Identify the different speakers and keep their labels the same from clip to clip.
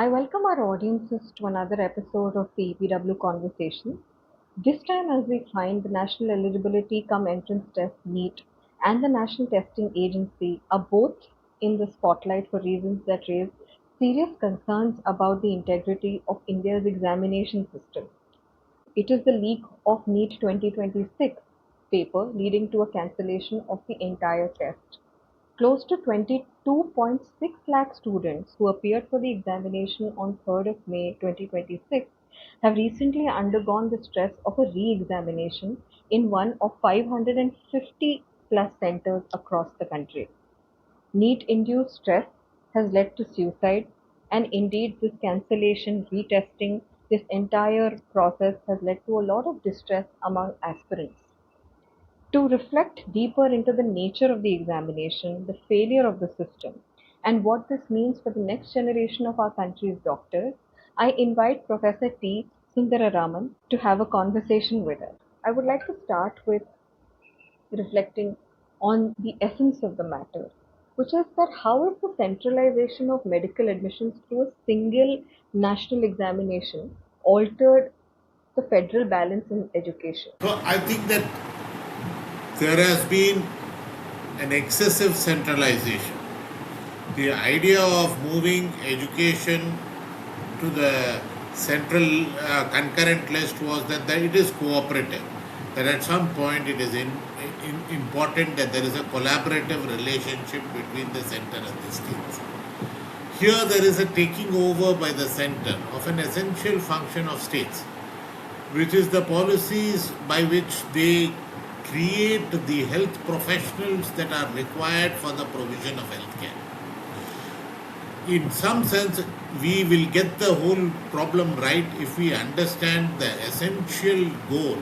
Speaker 1: I welcome our audiences to another episode of the EPW Conversations. This time, as we find the National Eligibility Come Entrance Test NEET and the National Testing Agency are both in the spotlight for reasons that raise serious concerns about the integrity of India's examination system. It is the leak of NEET 2026 paper leading to a cancellation of the entire test. Close to 22.6 lakh students who appeared for the examination on 3rd of May 2026 have recently undergone the stress of a re-examination in one of 550 plus centers across the country. NEET-induced stress has led to suicide, and indeed this cancellation, retesting, this entire process has led to a lot of distress among aspirants. To reflect deeper into the nature of the examination, the failure of the system, and what this means for the next generation of our country's doctors, I invite Professor T. Sundararaman to have a conversation with us. I would like to start with reflecting on the essence of the matter, which is that how is the centralization of medical admissions through a single national examination altered the federal balance in education?
Speaker 2: So I think that there has been an excessive centralization. The idea of moving education to the central concurrent list was that it is cooperative. That at some point it is important that there is a collaborative relationship between the center and the states. Here there is a taking over by the center of an essential function of states, which is the policies by which they create the health professionals that are required for the provision of healthcare. In some sense, we will get the whole problem right if we understand the essential goal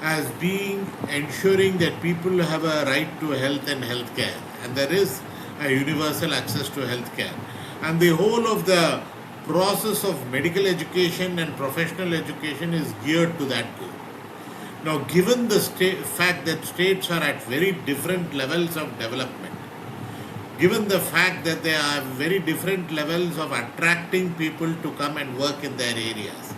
Speaker 2: as being ensuring that people have a right to health and healthcare, and there is a universal access to healthcare. And the whole of the process of medical education and professional education is geared to that goal. Now, given the fact that states are at very different levels of development, given the fact that they are very different levels of attracting people to come and work in their areas,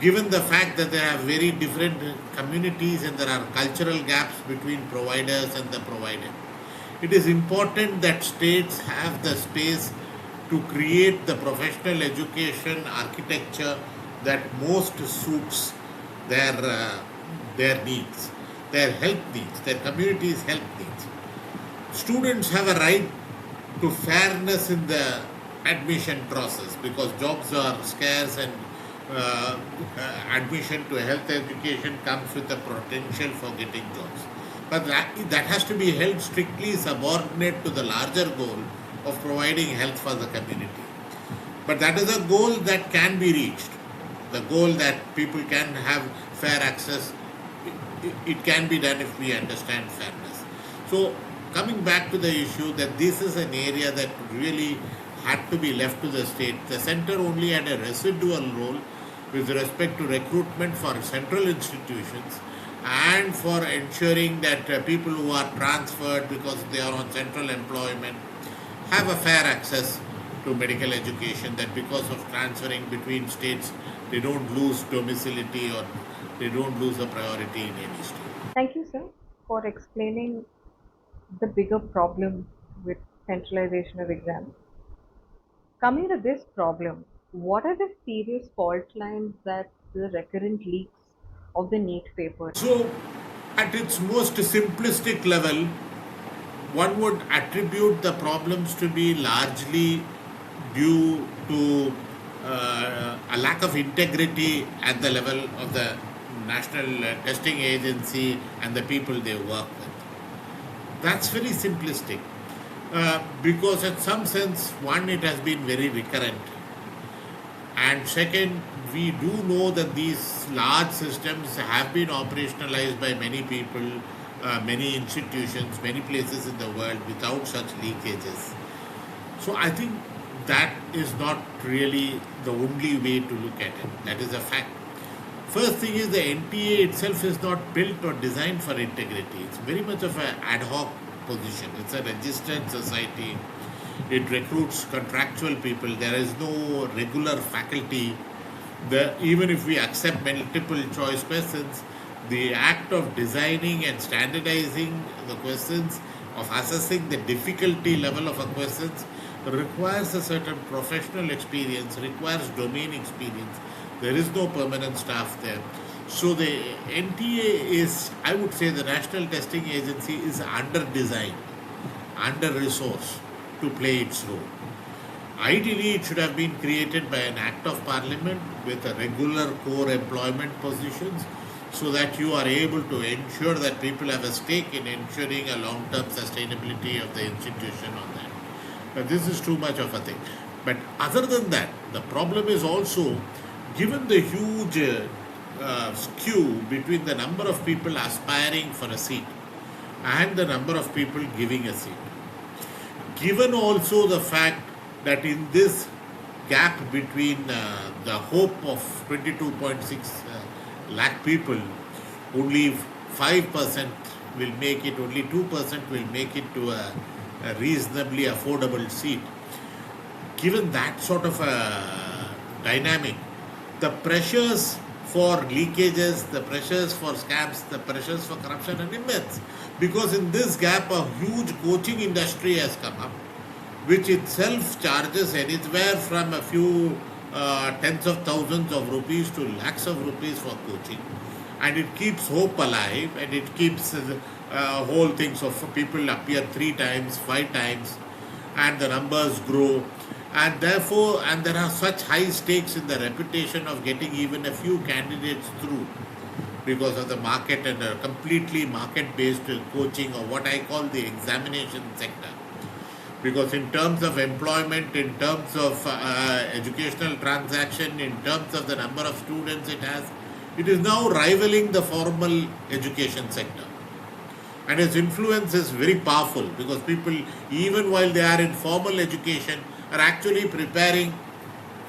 Speaker 2: given the fact that there are very different communities and there are cultural gaps between providers and the provider, it is important that states have the space to create the professional education architecture that most suits their needs, their health needs, their community's health needs. Students have a right to fairness in the admission process because jobs are scarce and admission to health education comes with the potential for getting jobs. But that has to be held strictly subordinate to the larger goal of providing health for the community. But that is a goal that can be reached. The goal that people can have fair access, it can be done if we understand fairness. So coming back to the issue that this is an area that really had to be left to the state, the center only had a residual role with respect to recruitment for central institutions and for ensuring that people who are transferred because they are on central employment have a fair access to medical education, that because of transferring between states they don't lose domicility or they don't lose a priority in any state.
Speaker 1: Thank you, sir, for explaining the bigger problem with centralization of exams. Coming to this problem, what are the serious fault lines that the recurrent leaks of the NEET paper?
Speaker 2: So, at its most simplistic level, one would attribute the problems to be largely due to a lack of integrity at the level of the National Testing Agency and the people they work with. That's very simplistic because in some sense, one, it has been very recurrent, and second, we do know that these large systems have been operationalized by many people, many institutions, many places in the world without such leakages. So I think that is not really the only way to look at it. That is a fact. First thing is the NTA itself is not built or designed for integrity. It's very much of an ad hoc position. It's a registered society. It recruits contractual people. There is no regular faculty. Even if we accept multiple choice questions, the act of designing and standardizing the questions, of assessing the difficulty level of a questions, requires a certain professional experience, requires domain experience. There is no permanent staff there. So the NTA is, I would say, the National Testing Agency is under designed, under resourced to play its role. Ideally, it should have been created by an act of parliament with a regular core employment positions so that you are able to ensure that people have a stake in ensuring a long-term sustainability of the institution on that. But this is too much of a thing. But other than that, the problem is also, given the huge skew between the number of people aspiring for a seat and the number of people giving a seat. Given also the fact that in this gap between the hope of 22.6 lakh people, only 5% will make it, only 2% will make it to a reasonably affordable seat. Given that sort of a dynamic, the pressures for leakages, the pressures for scams, the pressures for corruption are immense. Because in this gap, a huge coaching industry has come up, which itself charges anywhere from a few tens of thousands of rupees to lakhs of rupees for coaching. And it keeps hope alive, and it keeps whole things of people appear 3 times, 5 times, and the numbers grow. And therefore, and there are such high stakes in the reputation of getting even a few candidates through because of the market and a completely market-based coaching, or what I call the examination sector. Because in terms of employment, in terms of educational transaction, in terms of the number of students it is now rivaling the formal education sector. And its influence is very powerful because people, even while they are in formal education, are actually preparing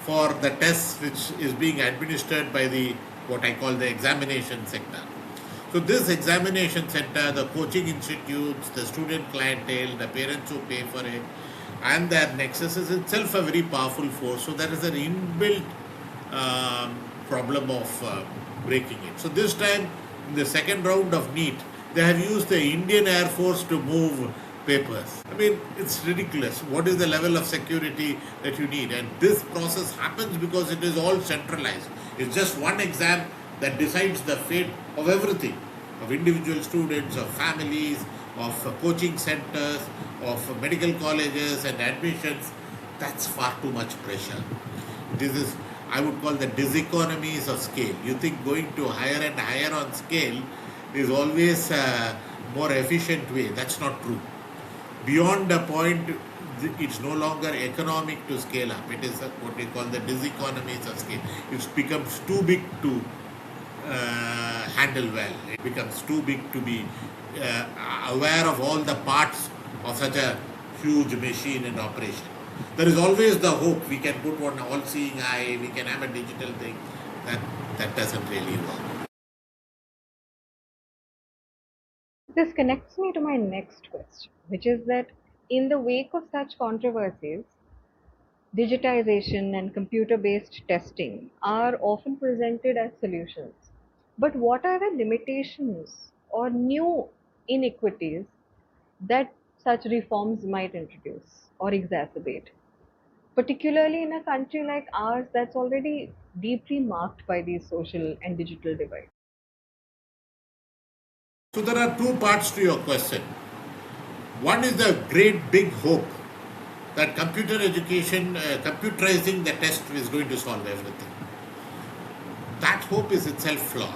Speaker 2: for the tests which is being administered by the what I call the examination sector. So this examination center, the coaching institutes, the student clientele, the parents who pay for it, and their nexus is itself a very powerful force. So there is an inbuilt problem of breaking it. So this time, in the second round of NEET, they have used the Indian Air Force to move papers. I mean, it's ridiculous. What is the level of security that you need? And this process happens because it is all centralized. It's just one exam that decides the fate of everything, of individual students, of families, of coaching centers, of medical colleges and admissions. That's far too much pressure. This is, I would call, the diseconomies of scale. You think going to higher and higher on scale is always a more efficient way. That's not true. Beyond a point, it's no longer economic to scale up. It is what we call the diseconomies of scale. It becomes too big to handle well. It becomes too big to be aware of all the parts of such a huge machine in operation. There is always the hope we can put one all-seeing eye, we can have a digital thing. That doesn't really work.
Speaker 1: This connects me to my next question, which is that in the wake of such controversies, digitization and computer-based testing are often presented as solutions. But what are the limitations or new inequities that such reforms might introduce or exacerbate, particularly in a country like ours that's already deeply marked by these social and digital divides?
Speaker 2: So there are two parts to your question. One is the great big hope that computer education, computerizing the test is going to solve everything. That hope is itself flawed.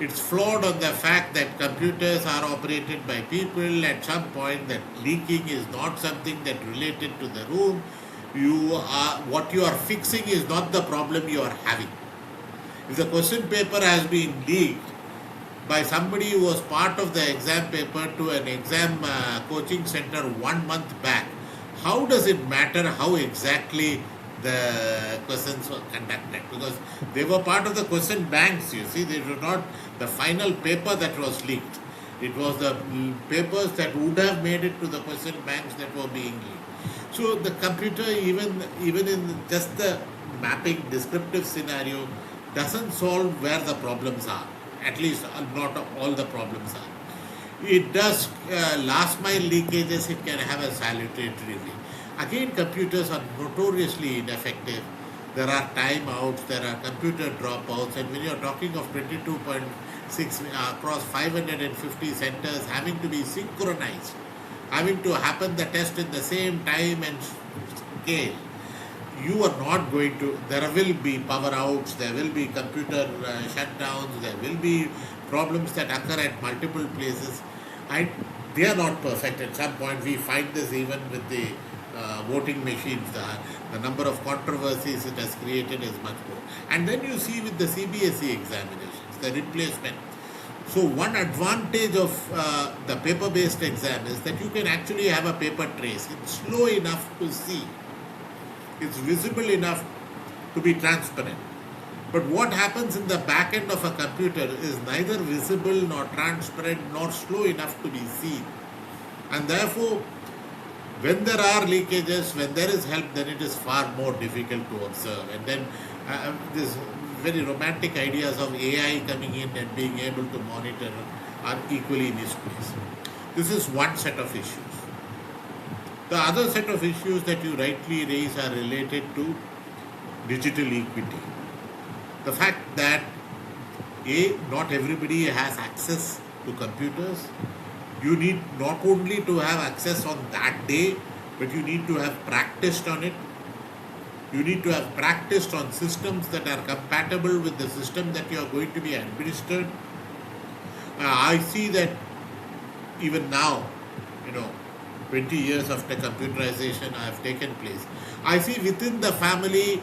Speaker 2: It's flawed on the fact that computers are operated by people. At some point, that leaking is not something that related to the room. What you are fixing is not the problem you are having. If the question paper has been leaked by somebody who was part of the exam paper to an exam coaching center 1 month back, how does it matter how exactly the questions were conducted? Because they were part of the question banks, you see. They were not the final paper that was leaked. It was the papers that would have made it to the question banks that were being leaked. So the computer, even in just the mapping descriptive scenario, doesn't solve where the problems are. At least not all the problems are. It does last mile leakages. It can have a salutary thing. Again, computers are notoriously ineffective. There are timeouts. There are computer dropouts. And when you're talking of 22.6 across 550 centers having to be synchronized, having to happen the test in the same time and scale, you are not going to, there will be power outs, there will be computer shutdowns, there will be problems that occur at multiple places, and they are not perfect. At some point we find this even with the voting machines. The number of controversies it has created is much more. And then you see with the CBSE examinations, the replacement. So one advantage of the paper-based exam is that you can actually have a paper trace. It's slow enough to see. It's visible enough to be transparent. But what happens in the back end of a computer is neither visible nor transparent nor slow enough to be seen. And therefore, when there are leakages, when there is help, then it is far more difficult to observe. And then this very romantic ideas of AI coming in and being able to monitor are equally misplaced. This is one set of issues. The other set of issues that you rightly raise are related to digital equity. The fact that not everybody has access to computers. You need not only to have access on that day, but you need to have practiced on it. You need to have practiced on systems that are compatible with the system that you are going to be administered. I see that even now, 20 years after computerization have taken place, I see within the family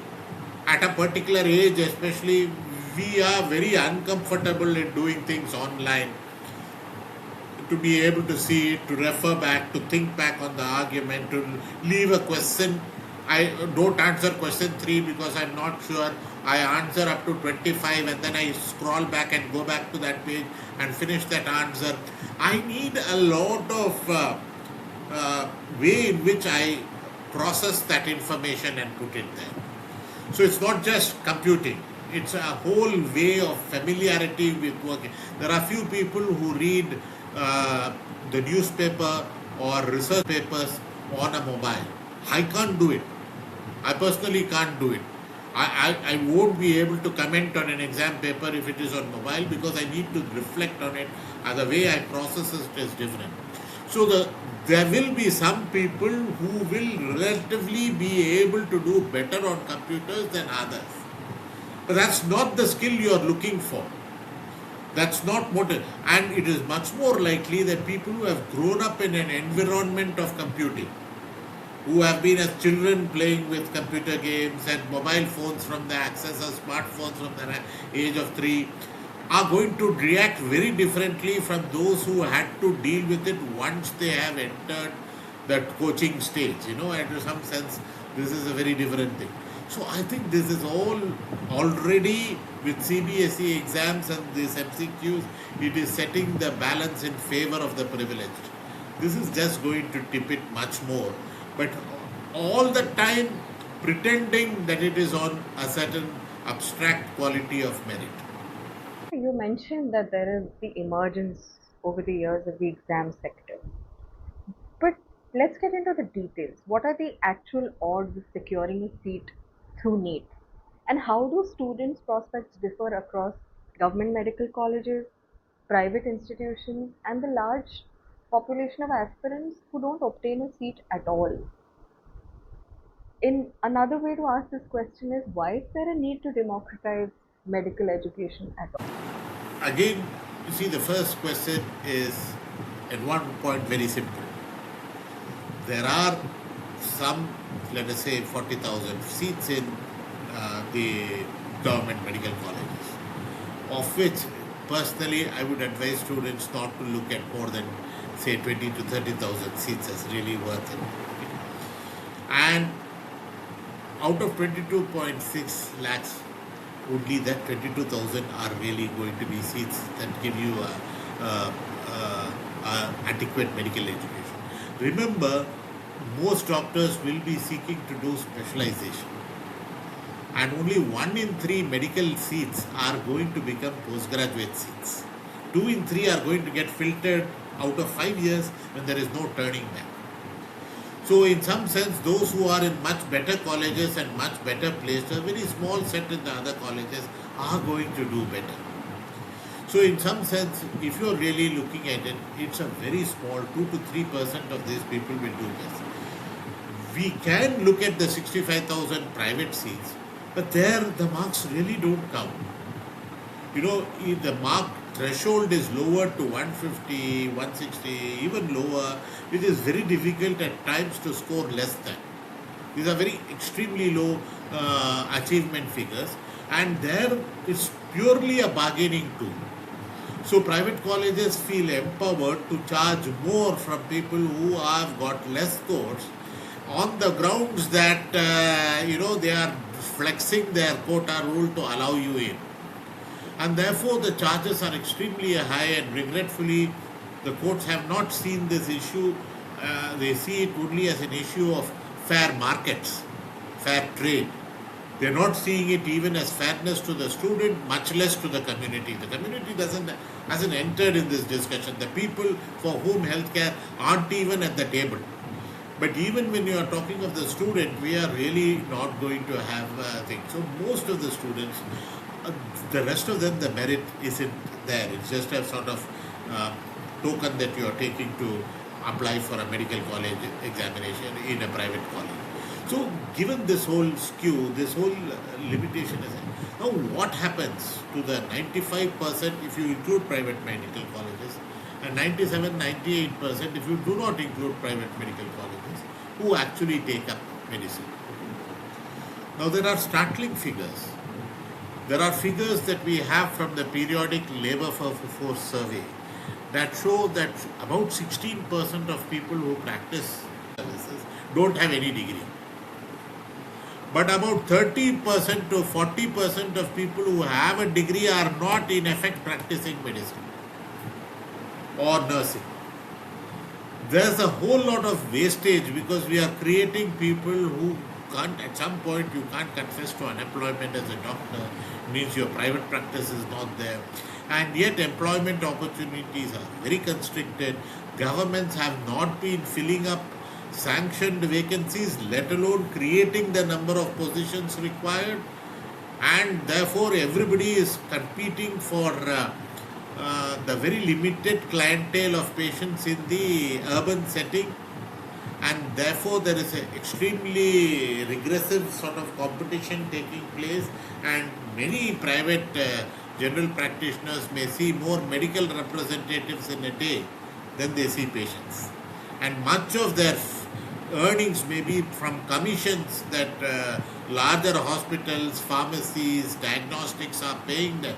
Speaker 2: at a particular age especially, we are very uncomfortable in doing things online. To be able to see it, to refer back, to think back on the argument, to leave a question. I don't answer question 3 because I'm not sure. I answer up to 25 and then I scroll back and go back to that page and finish that answer. I need a lot of way in which I process that information and put it there. So it's not just computing. It's a whole way of familiarity with working. There are few people who read the newspaper or research papers on a mobile. I can't do it. I personally can't do it. I won't be able to comment on an exam paper if it is on mobile because I need to reflect on it. The way I process it is different. So there will be some people who will relatively be able to do better on computers than others. But that's not the skill you are looking for. That's not what it, and it is much more likely that people who have grown up in an environment of computing, who have been as children playing with computer games and mobile phones from the access of smartphones from the age of 3, are going to react very differently from those who had to deal with it once they have entered that coaching stage. In some sense, this is a very different thing. So I think this is all already with CBSE exams and these MCQs, it is setting the balance in favor of the privileged. This is just going to tip it much more. But all the time pretending that it is on a certain abstract quality of merit.
Speaker 1: You mentioned that there is the emergence over the years of the exam sector. But let's get into the details. What are the actual odds of securing a seat through NEET? And how do students' prospects differ across government medical colleges, private institutions, and the large population of aspirants who don't obtain a seat at all? In another way to ask this question is, why is there a need to democratize medical education at all?
Speaker 2: Again, you see, the first question is at one point very simple. There are some, let us say, 40,000 seats in the government medical colleges, of which personally I would advise students not to look at more than, say, 20 to 30,000 seats as really worth it. And out of 22.6 lakhs, only that 22,000 are really going to be seats that give you a adequate medical education. Remember, most doctors will be seeking to do specialization, and only 1 in 3 medical seats are going to become postgraduate seats. 2 in 3 are going to get filtered out of 5 years when there is no turning back. So, in some sense, those who are in much better colleges and much better placed, a very small set in the other colleges, are going to do better. So, in some sense, if you're really looking at it, it's a very small 2 to 3% of these people will do this. We can look at the 65,000 private seats, but there the marks really don't count. If the mark threshold is lowered to 150, 160, even lower, it is very difficult at times to score less than. These are very extremely low achievement figures, and there it's purely a bargaining tool. So private colleges feel empowered to charge more from people who have got less scores on the grounds that they are flexing their quota rule to allow you in, and therefore the charges are extremely high, and regretfully the courts have not seen this issue. They see it only as an issue of fair markets, fair trade. They're not seeing it even as fairness to the student, much less to the community. The community hasn't entered in this discussion. The people for whom healthcare aren't even at the table. But even when you are talking of the student, we are really not going to have things. So most of the students, the rest of them, the merit isn't there. It's just a sort of token that you are taking to apply for a medical college examination in a private college. So given this whole skew, this whole limitation is now what happens to the 95% if you include private medical colleges, and 97-98% if you do not include private medical colleges, who actually take up medicine? Now there are startling figures. There are figures that we have from the periodic labor force survey that show that about 16% of people who practice services don't have any degree. But about 30% to 40% of people who have a degree are not in effect practicing medicine or nursing. There's a whole lot of wastage because we are creating people who can't, at some point, you can't confess to unemployment as a doctor, means your private practice is not there. And yet employment opportunities are very constricted. Governments have not been filling up sanctioned vacancies, let alone creating the number of positions required, and therefore everybody is competing for the very limited clientele of patients in the urban setting, and therefore there is an extremely regressive sort of competition taking place, and many private general practitioners may see more medical representatives in a day than they see patients, and much of their earnings may be from commissions that larger hospitals, pharmacies, diagnostics are paying them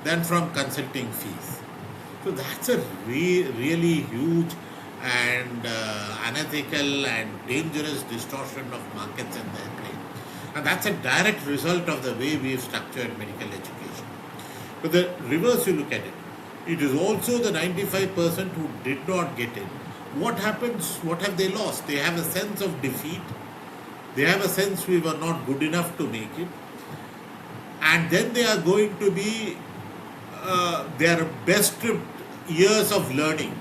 Speaker 2: than from consulting fees. So that's a really huge and unethical and dangerous distortion of markets and their trade. And that's a direct result of the way we've structured medical education. But the reverse, you look at it, it is also the 95% who did not get in. What happens? What have they lost? They have a sense of defeat. They have a sense we were not good enough to make it. And then they are going to be their best years of learning,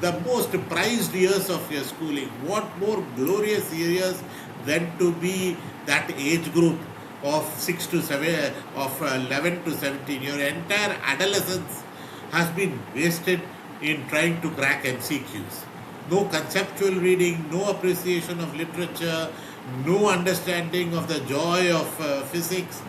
Speaker 2: the most prized years of your schooling. What more glorious years than to be that age group of 6 to 7, of 11 to 17. Your entire adolescence has been wasted in trying to crack MCQs. No conceptual reading, no appreciation of literature, no understanding of the joy of physics.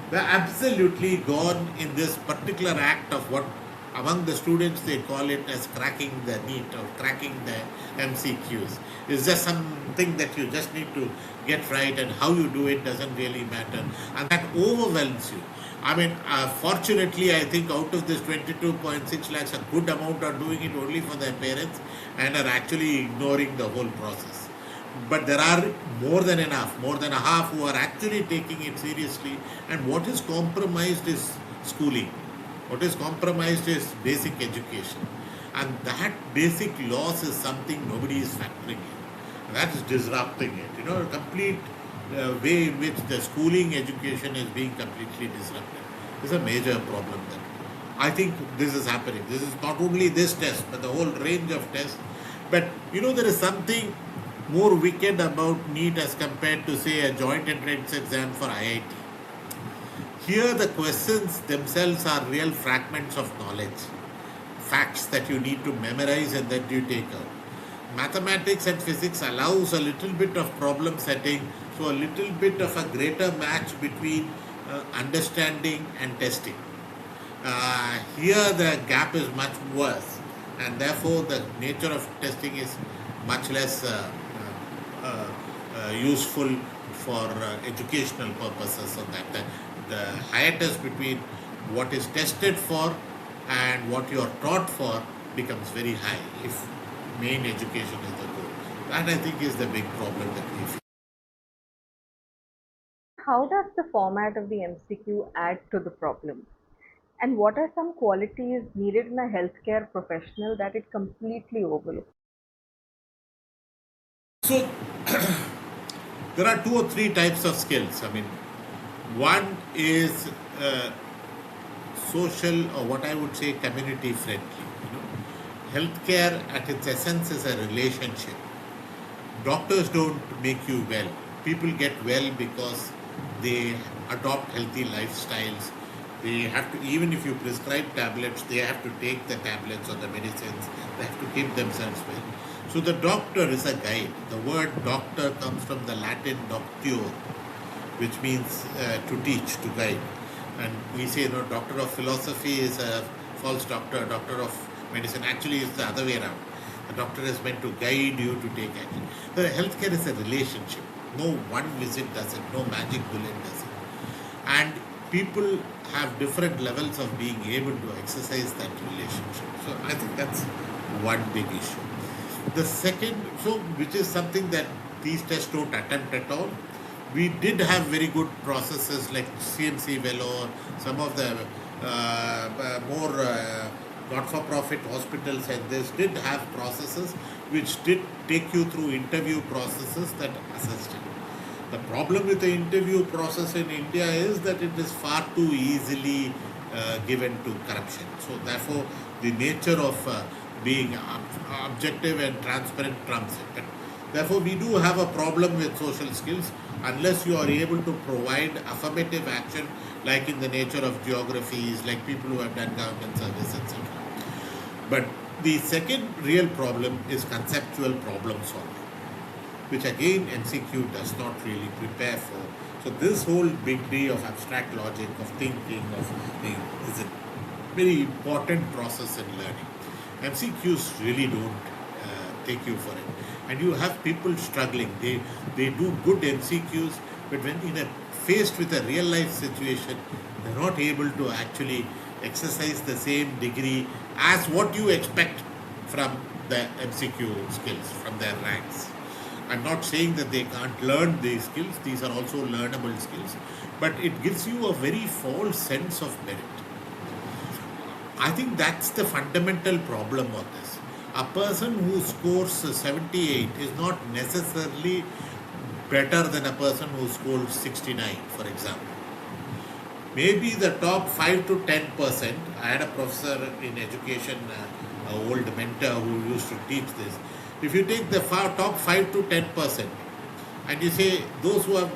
Speaker 2: They're absolutely gone in this particular act of what among the students they call it as cracking the NEET or cracking the MCQs. It's just something that you just need to get right, and how you do it doesn't really matter. And that overwhelms you. I mean, fortunately, I think out of this 22.6 lakhs, a good amount are doing it only for their parents and are actually ignoring the whole process. But there are more than enough, more than a half who are actually taking it seriously. And what is compromised is schooling. What is compromised is basic education. And that basic loss is something nobody is factoring in. That is disrupting it. A complete way in which the schooling education is being completely disrupted. Is a major problem there. I think this is happening. This is not only this test, but the whole range of tests. But there is something more wicked about NEET as compared to, say, a joint entrance exam for IIT. Here, the questions themselves are real fragments of knowledge, facts that you need to memorize and that you take out. Mathematics and physics allows a little bit of problem setting, so a little bit of a greater match between understanding and testing. Here the gap is much worse, and therefore the nature of testing is much less useful for educational purposes. So that the hiatus between what is tested for and what you are taught for becomes very high if main education is the goal. That, I think, is the big problem that we face.
Speaker 1: How does the format of the MCQ add to the problem? And what are some qualities needed in a healthcare professional that it completely overlooks?
Speaker 2: So there are 2 or 3 types of skills. One is social, or what I would say community friendly. Healthcare at its essence is a relationship. Doctors don't make you well. People get well because they adopt healthy lifestyles. They have to, even if you prescribe tablets, they have to take the tablets or the medicines. They have to keep themselves well. So the doctor is a guide. The word doctor comes from the Latin doctio, which means to teach, to guide. And we say, doctor of philosophy is a false doctor, doctor of medicine. Actually, it's the other way around. The doctor is meant to guide you to take action. The healthcare is a relationship. No one visit does it, no magic bullet does it. And people have different levels of being able to exercise that relationship. So I think that's one big issue. The second, which is something that these tests don't attempt at all, we did have very good processes like CMC Vellore, some of the more not-for-profit hospitals, and this did have processes which did take you through interview processes that assessed it. The problem with the interview process in India is that it is far too easily given to corruption. So therefore, the nature of being objective and transparent trumps it. Therefore, we do have a problem with social skills unless you are able to provide affirmative action, like in the nature of geographies, like people who have done government service, etc. But the second real problem is conceptual problem solving, which again MCQ does not really prepare for. So this whole big D of abstract logic, of thinking, is a very important process in learning. MCQs really don't take you for it. And you have people struggling. They do good MCQs, but when faced with a real life situation, they're not able to actually exercise the same degree as what you expect from the MCQ skills, from their ranks. I'm not saying that they can't learn these skills. These are also learnable skills. But it gives you a very false sense of merit. I think that's the fundamental problem of this. A person who scores 78 is not necessarily better than a person who scores 69, for example. Maybe the top 5 to 10%, I had a professor in education, an old mentor who used to teach this. If you take the top 5 to 10% and you say those who have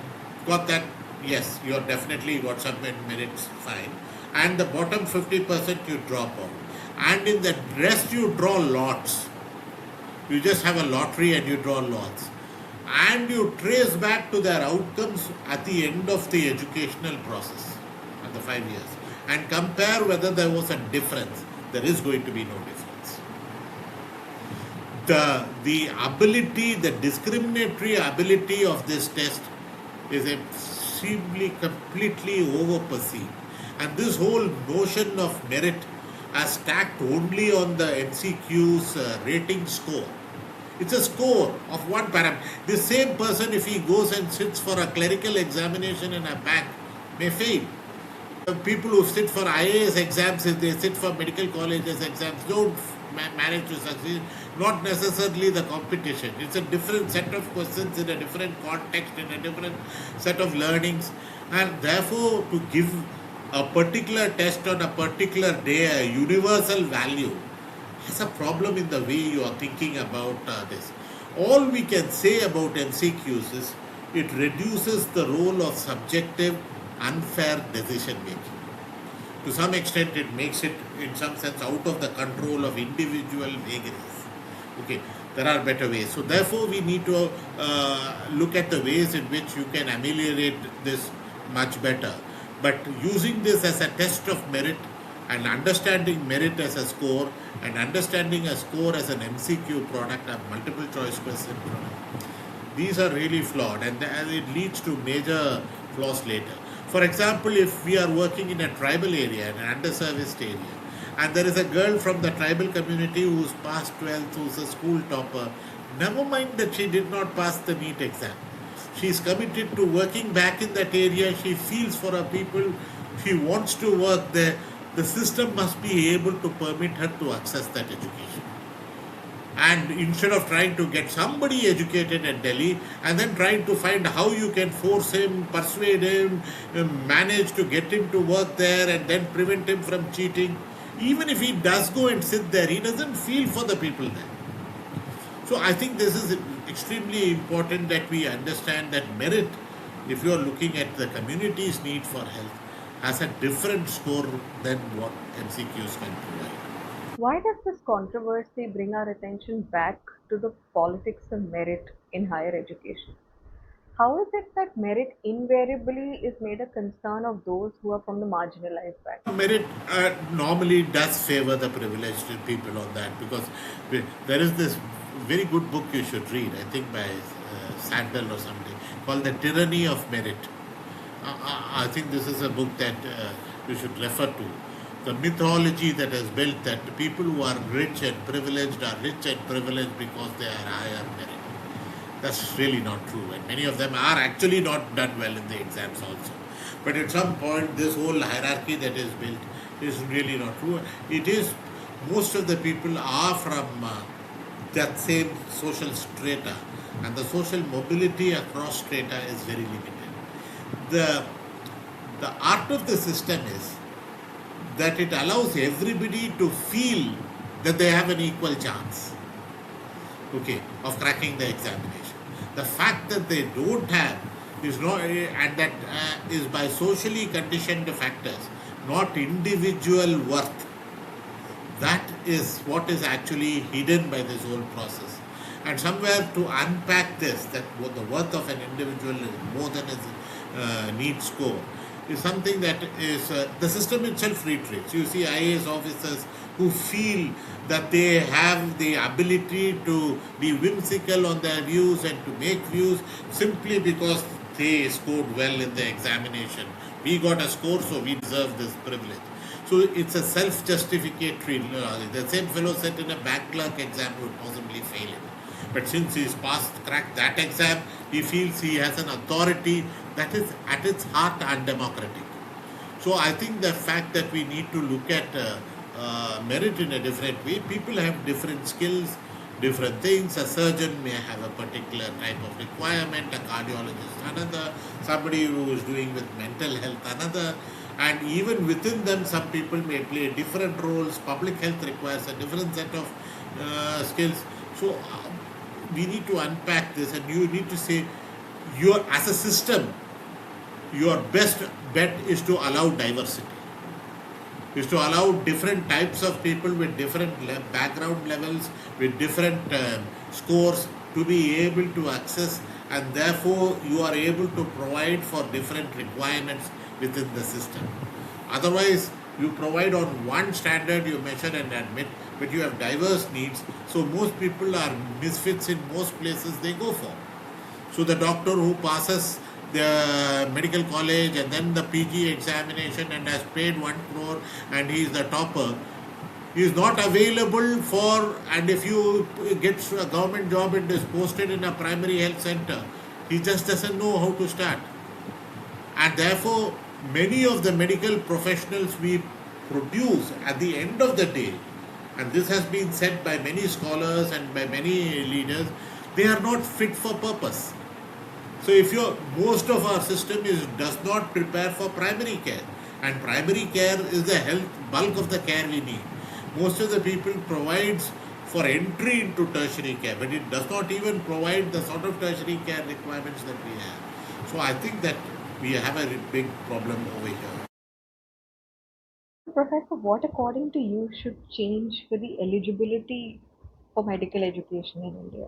Speaker 2: got that, yes, you are definitely got some merits, fine. And the bottom 50% you drop out. And in the rest you draw lots. You just have a lottery and you draw lots. And you trace back to their outcomes at the end of the educational process, at the 5 years. And compare whether there was a difference. There is going to be no difference. The ability, the discriminatory ability of this test is extremely, completely over-perceived. And this whole notion of merit as stacked only on the MCQ's rating score. It's a score of one parameter. The same person, if he goes and sits for a clerical examination in a bank, may fail. People who sit for IAS exams, if they sit for medical colleges exams, don't manage to succeed, not necessarily the competition. It's a different set of questions in a different context, in a different set of learnings, and therefore to give a particular test on a particular day a universal value has a problem in the way you are thinking about this. All we can say about MCQs is it reduces the role of subjective, unfair decision making. To some extent, it makes it, in some sense, out of the control of individual vagaries. Okay, there are better ways. So, therefore, we need to look at the ways in which you can ameliorate this much better. But using this as a test of merit and understanding merit as a score and understanding a score as an MCQ product, a multiple choice question product, these are really flawed, and it leads to major flaws later. For example, if we are working in a tribal area, an underserviced area, and there is a girl from the tribal community who's passed 12th, who's a school topper, never mind that she did not pass the NEET exam. She is committed to working back in that area. She feels for her people. She wants to work there. The system must be able to permit her to access that education. And instead of trying to get somebody educated at Delhi and then trying to find how you can force him, persuade him, manage to get him to work there and then prevent him from cheating, even if he does go and sit there, he doesn't feel for the people there. So I think this is extremely important that we understand that merit, if you are looking at the community's need for health, has a different score than what MCQs can provide.
Speaker 1: Why does this controversy bring our attention back to the politics of merit in higher education? How is it that merit invariably is made a concern of those who are from the marginalized background?
Speaker 2: Merit normally does favor the privileged people on that, because there is this very good book you should read, I think by Sandel or somebody, called The Tyranny of Merit. I think this is a book that you should refer to. The mythology that is built that the people who are rich and privileged are rich and privileged because they are higher merit. That's really not true, and many of them are actually not done well in the exams also. But at some point, this whole hierarchy that is built is really not true. It is, most of the people are from that same social strata, and the social mobility across strata is very limited. The art of the system is that it allows everybody to feel that they have an equal chance, okay, of cracking the examination. The fact that they don't have is not, and that is by socially conditioned factors, not individual worth. That is what is actually hidden by this whole process. And somewhere to unpack this, that the worth of an individual is more than his NEET score, is something that is the system itself retreats. You see IAS officers who feel that they have the ability to be whimsical on their views and to make views simply because they scored well in the examination. We got a score, so we deserve this privilege. So it's a self-justificatory logic. The same fellow set in a bank clerk exam would possibly fail it. But since he's cracked that exam, he feels he has an authority that is at its heart undemocratic. So I think the fact that we need to look at merit in a different way. People have different skills, different things. A surgeon may have a particular type of requirement, a cardiologist another, somebody who is doing with mental health another, and even within them some people may play different roles. Public health requires a different set of skills. So we need to unpack this, and you need to say, as a system, your best bet is to allow diversity, is to allow different types of people with different background levels, with different scores to be able to access, and therefore you are able to provide for different requirements within the system. Otherwise, you provide on one standard, you measure and admit, but you have diverse needs, so most people are misfits in most places they go for. So the doctor who passes the medical college and then the PG examination and has paid 1 crore and he is the topper, he is not available for, and if you get a government job and is posted in a primary health center, he just doesn't know how to start. And therefore, many of the medical professionals we produce at the end of the day and this has been said by many scholars and by many leaders, they are not fit for purpose. So if most of our system does not prepare for primary care, and primary care is the health bulk of the care we need. Most of the people provides for entry into tertiary care, but it does not even provide the sort of tertiary care requirements that we have. So I think that we have a big problem over here.
Speaker 1: Professor, what according to you should change for the eligibility for medical education in India?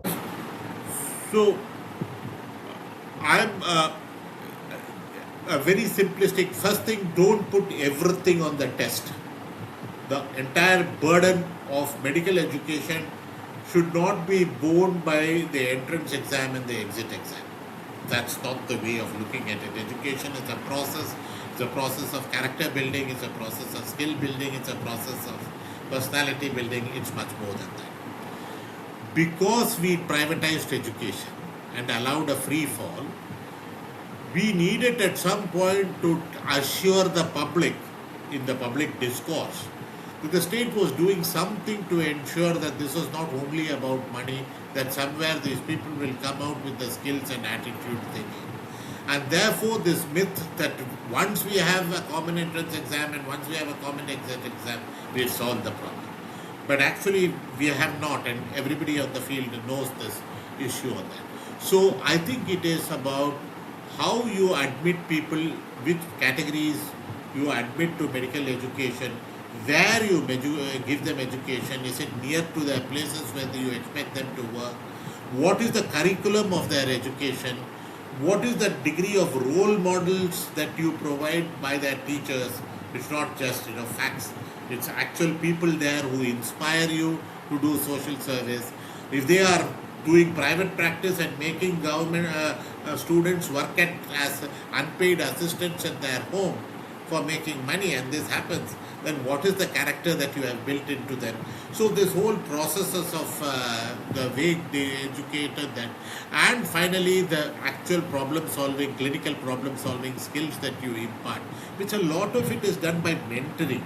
Speaker 2: So I'm a very simplistic. First thing, don't put everything on the test. The entire burden of medical education should not be borne by the entrance exam and the exit exam. That's not the way of looking at it. Education is a process. It's a process of character building. It's a process of skill building. It's a process of personality building. It's much more than that. Because we privatized education and allowed a free fall, we needed at some point to assure the public in the public discourse that the state was doing something to ensure that this was not only about money, that somewhere these people will come out with the skills and attitude they need. And therefore this myth that once we have a common entrance exam and once we have a common exit exam, we'll solve the problem. But actually we have not, and everybody on the field knows this issue on that. So I think it is about how you admit people, which categories you admit to medical education, where you give them education. Is it near to the places where you expect them to work? What is the curriculum of their education? What is the degree of role models that you provide by their teachers? It's not just facts. It's actual people there who inspire you to do social service. If they are doing private practice and making government students work as unpaid assistants at their home for making money, and this happens, then what is the character that you have built into them? So this whole processes of the way they educated them, and finally the actual problem solving, clinical problem solving skills that you impart, which a lot of it is done by mentoring.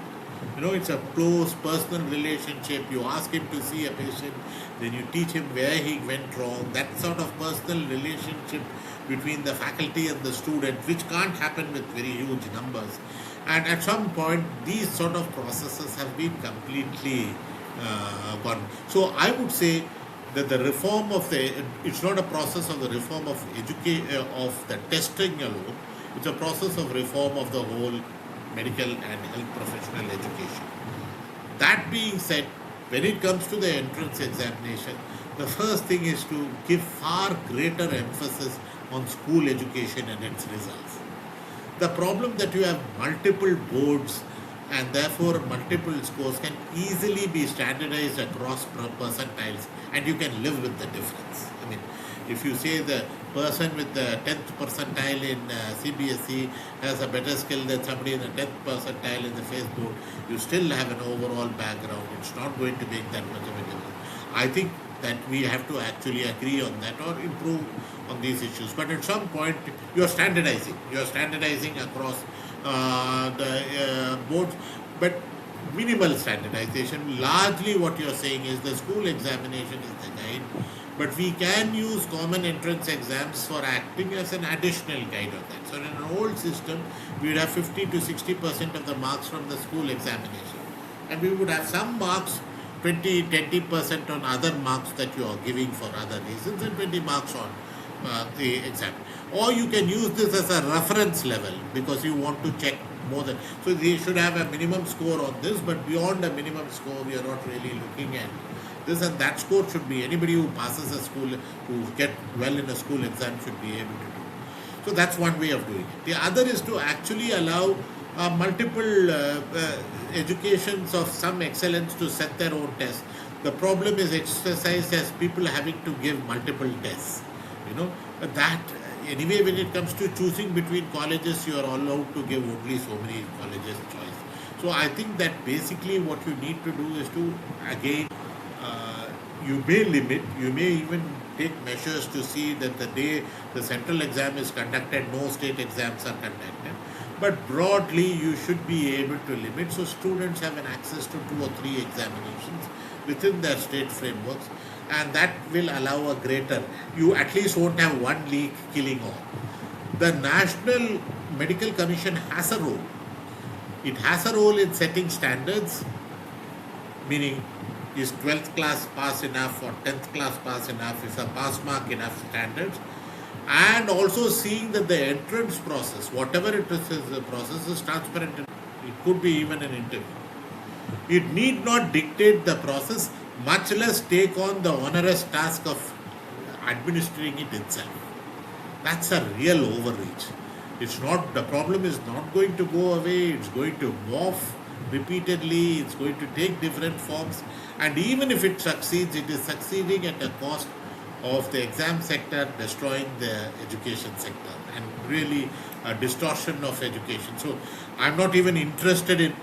Speaker 2: It's a close personal relationship. You ask him to see a patient, then you teach him where he went wrong. That sort of personal relationship between the faculty and the student, which can't happen with very huge numbers. And at some point, these sort of processes have been completely gone. So I would say that the reform of it's not a process of the reform of of the testing alone. It's a process of reform of the whole medical and health professional education. That being said, when it comes to the entrance examination, the first thing is to give far greater emphasis on school education and its results. The problem that you have multiple boards and therefore multiple scores can easily be standardized across percentiles, and you can live with the difference. I mean, if you say the person with the 10th percentile in CBSE has a better skill than somebody in the 10th percentile in the face board, you still have an overall background. It's not going to make that much of a difference. I think that we have to actually agree on that or improve on these issues. But at some point, you're standardizing. You're standardizing across the boards, but minimal standardization. Largely what you're saying is the school examination is the guide, but we can use common entrance exams for acting as an additional guide on that. So in an old system, we would have 50 to 60% of the marks from the school examination, and we would have some marks, 20% on other marks that you are giving for other reasons, and 20 marks on the exam. Or you can use this as a reference level because you want to check more than. So they should have a minimum score on this, but beyond a minimum score, we are not really looking at this, and that score should be anybody who passes a school, who get well in a school exam should be able to do. So that's one way of doing it. The other is to actually allow multiple educations of some excellence to set their own tests. The problem is exercised as people having to give multiple tests. That anyway, when it comes to choosing between colleges, you are allowed to give only so many colleges choice. So I think that basically what you need to do is to again you may limit, you may even take measures to see that the day the central exam is conducted, no state exams are conducted. but broadly you should be able to limit. So students have an access to 2 or 3 examinations within their state frameworks, and that will allow a greater. You at least won't have one leak killing all. The National Medical Commission has a role. It has a role in setting standards, meaning is 12th class pass enough or 10th class pass enough, is a pass mark enough standards, and also seeing that the entrance process, whatever it is, the process is transparent. It could be even an interview. It need not dictate the process, much less take on the onerous task of administering it itself. That's a real overreach. It's not, the problem is not going to go away, it's going to morph repeatedly, it's going to take different forms, and even if it succeeds, it is succeeding at a cost of the exam sector, destroying the education sector, and really a distortion of education. So I'm not even interested in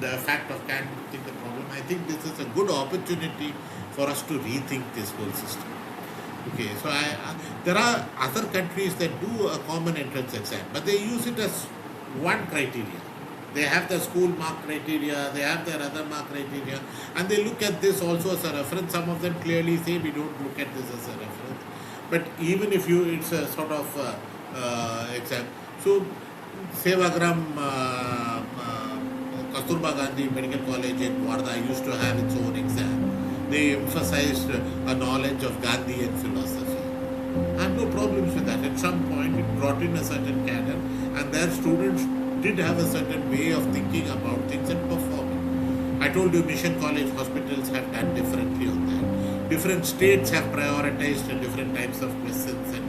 Speaker 2: the fact of canvassing the problem. I think this is a good opportunity for us to rethink this whole system. Okay, so there are other countries that do a common entrance exam, but they use it as one criteria. They have the school mark criteria, they have their other mark criteria, and they look at this also as a reference. Some of them clearly say we don't look at this as a reference. But even if it's a sort of exam. So, Sevagram Kasturba Gandhi Medical College in Wardha used to have its own exam. They emphasized a knowledge of Gandhi and philosophy. I have no problems with that. At some point, it brought in a certain canon, and their students did have a certain way of thinking about things and performing. I told you, mission college hospitals have done differently on that. Different states have prioritized different types of questions and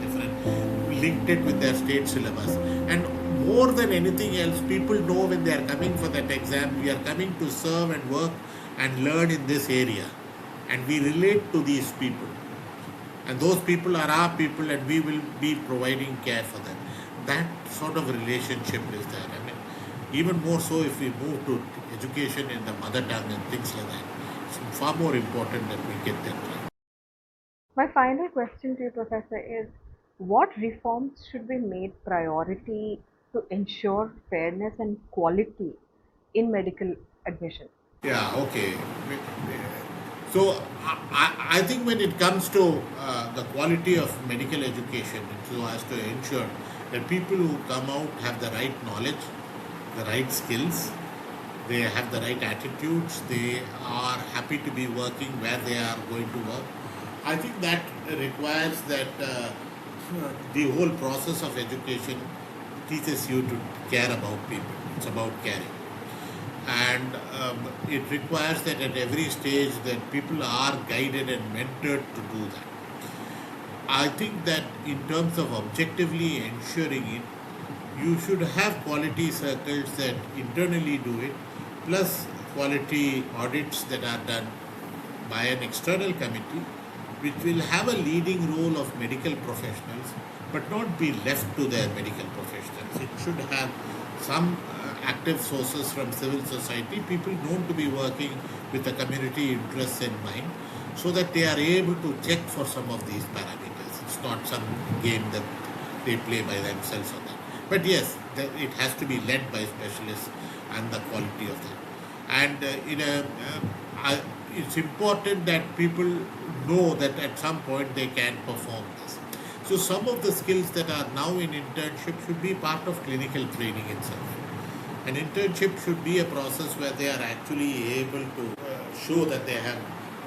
Speaker 2: linked it with their state syllabus. And more than anything else, people know when they are coming for that exam, we are coming to serve and work and learn in this area. And we relate to these people. And those people are our people, and we will be providing care for them. That sort of relationship is there. I mean, even more so if we move to education in the mother tongue and things like that. It's far more important that we get that right.
Speaker 1: My final question to you, Professor, is what reforms should be made priority to ensure fairness and quality in medical admission?
Speaker 2: Yeah, okay. So I think when it comes to the quality of medical education, so as to ensure that people who come out have the right knowledge, the right skills, they have the right attitudes, they are happy to be working where they are going to work. I think that requires that the whole process of education teaches you to care about people. It's about caring. And it requires that at every stage that people are guided and mentored to do that. I think that in terms of objectively ensuring it, you should have quality circles that internally do it, plus quality audits that are done by an external committee, which will have a leading role of medical professionals, but not be left to their medical professionals. It should have some active sources from civil society, people known to be working with the community interests in mind, so that they are able to check for some of these parameters. It's not some game that they play by themselves on that. But yes, it has to be led by specialists and the quality of that. And it's important that people know that at some point they can perform this. So some of the skills that are now in internship should be part of clinical training itself. An internship should be a process where they are actually able to show that they have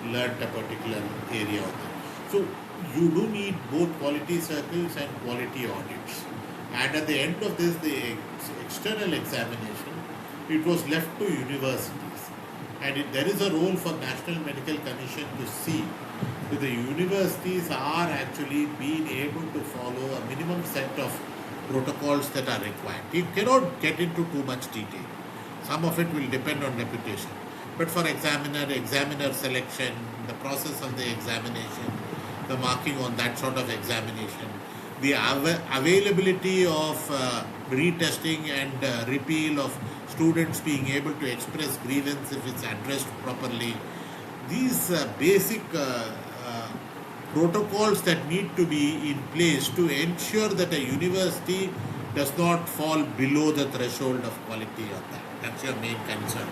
Speaker 2: learned a particular area of that. So you do need both quality circles and quality audits. And at the end of this, the external examination, it was left to universities. And there is a role for National Medical Commission to see that the universities are actually being able to follow a minimum set of protocols that are required. You cannot get into too much detail. Some of it will depend on reputation. But for examiner selection, the process of the examination, the marking on that sort of examination, the availability of retesting and repeal of students being able to express grievance if it's addressed properly. These basic protocols that need to be in place to ensure that a university does not fall below the threshold of quality on that. That's your main concern.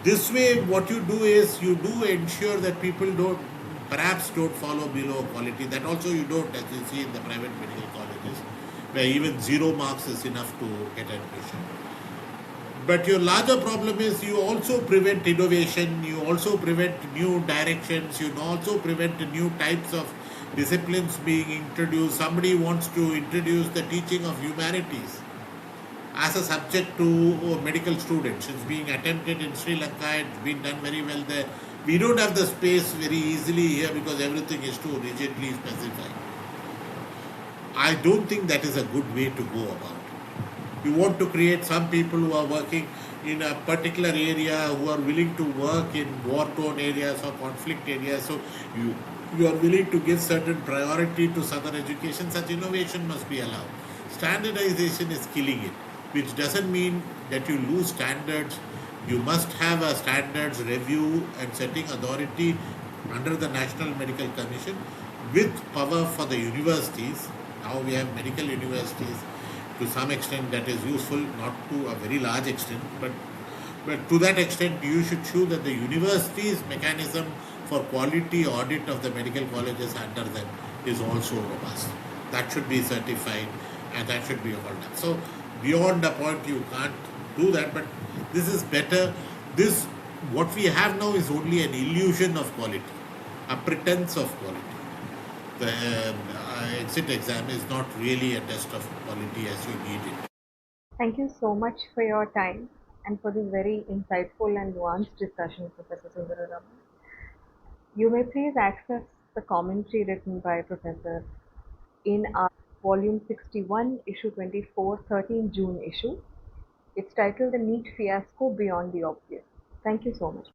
Speaker 2: This way, what you do is you do ensure that people don't, perhaps don't follow below quality. That also you don't, as you see in the private medical colleges, where even 0 marks is enough to get admission. But your larger problem is you also prevent innovation, you also prevent new directions, you also prevent new types of disciplines being introduced. Somebody wants to introduce the teaching of humanities as a subject to medical students. It's being attempted in Sri Lanka, it's been done very well there. We don't have the space very easily here because everything is too rigidly specified. I don't think that is a good way to go about it. You want to create some people who are working in a particular area, who are willing to work in war-torn areas or conflict areas. So you are willing to give certain priority to southern education. Such innovation must be allowed. Standardization is killing it, which doesn't mean that you lose standards. You must have a standards review and setting authority under the National Medical Commission with power for the universities. Now we have medical universities. To some extent that is useful, not to a very large extent, but to that extent you should show that the university's mechanism for quality audit of the medical colleges under them is also robust. That should be certified and that should be all done. So beyond the point you can't do that, but this is better. This what we have now is only an illusion of quality, a pretense of quality. The exit exam is not really a test of quality as you need it.
Speaker 1: Thank you so much for your time and for this very insightful and nuanced discussion, Professor Sundararaman. You may please access the commentary written by Professor in our Volume 61, Issue 24, 13 June issue. It's titled The NEET Fiasco Beyond the Obvious. Thank you so much.